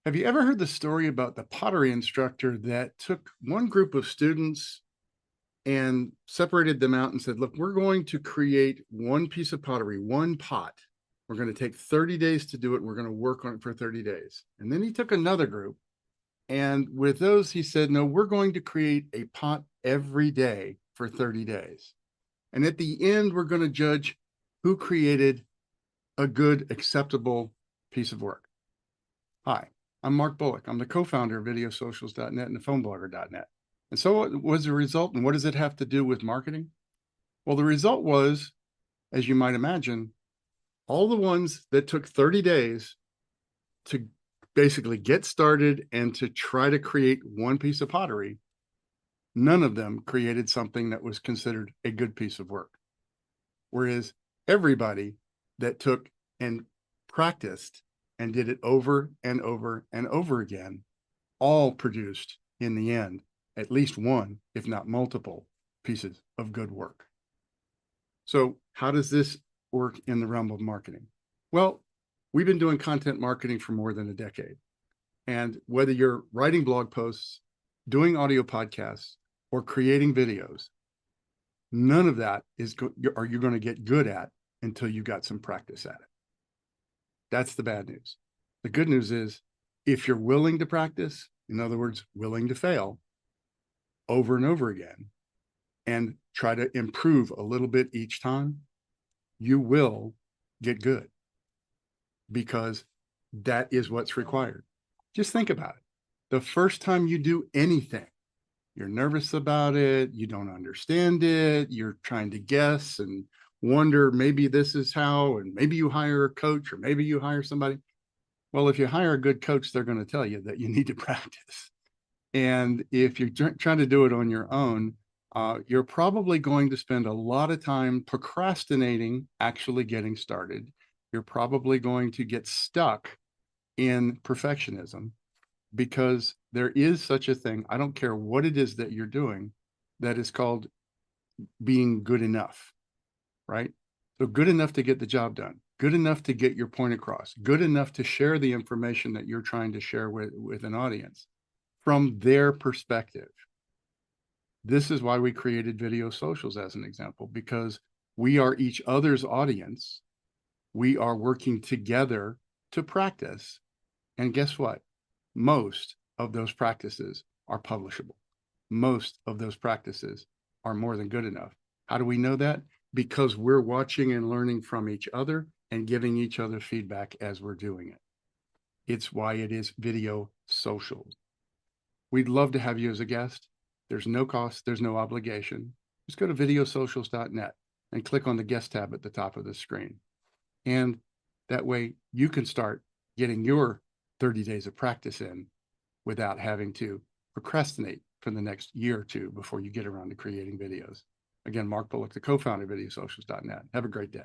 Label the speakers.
Speaker 1: Have you ever heard the story about the pottery instructor that took one group of students and separated them out and said, look, we're going to create one piece of pottery, one pot. We're going to take 30 days to do it. We're going to work on it for 30 days. And then he took another group. And with those, he said, no, we're going to create a pot every day for 30 days. And at the end, we're going to judge who created a good, acceptable piece of work. Hi, I'm Mark Bullock. I'm the co-founder of Videosocials.net and thePhoneblogger.net. And so what was the result, and what does it have to do with marketing? Well, the result was, as you might imagine, all the ones that took 30 days to basically get started and to try to create one piece of pottery, none of them created something that was considered a good piece of work. Whereas everybody that took and practiced and did it over and over and over again, all produced in the end at least one, if not multiple, pieces of good work. So how does this work in the realm of marketing? Well, we've been doing content marketing for more than a decade. And whether you're writing blog posts, doing audio podcasts, or creating videos, none of that are you going to get good at until you got some practice at it. That's the bad news. The good news is if you're willing to practice, in other words, willing to fail over and over again and try to improve a little bit each time, you will get good because that is what's required. Just think about it. The first time you do anything, you're nervous about it, you don't understand it, you're trying to guess and wonder, maybe this is how, and maybe you hire a coach or maybe you hire somebody. Well, if you hire a good coach, they're going to tell you that you need to practice. And if you're trying to do it on your own, you're probably going to spend a lot of time procrastinating actually getting started. You're probably going to get stuck in perfectionism because there is such a thing. I don't care what it is that you're doing, that is called being good enough, right? So good enough to get the job done, good enough to get your point across, good enough to share the information that you're trying to share with an audience from their perspective. This is why we created Videosocials as an example, because we are each other's audience. We are working together to practice. And guess what? Most of those practices are publishable. Most of those practices are more than good enough. How do we know that? Because we're watching and learning from each other and giving each other feedback as we're doing it. It's why it is Video Socials. We'd love to have you as a guest. There's no cost, there's no obligation. Just go to videosocials.net and click on the guest tab at the top of the screen. And that way you can start getting your 30 days of practice in without having to procrastinate for the next year or two before you get around to creating videos. Again, Mark Bullock, the co-founder of Videosocials.net. Have a great day.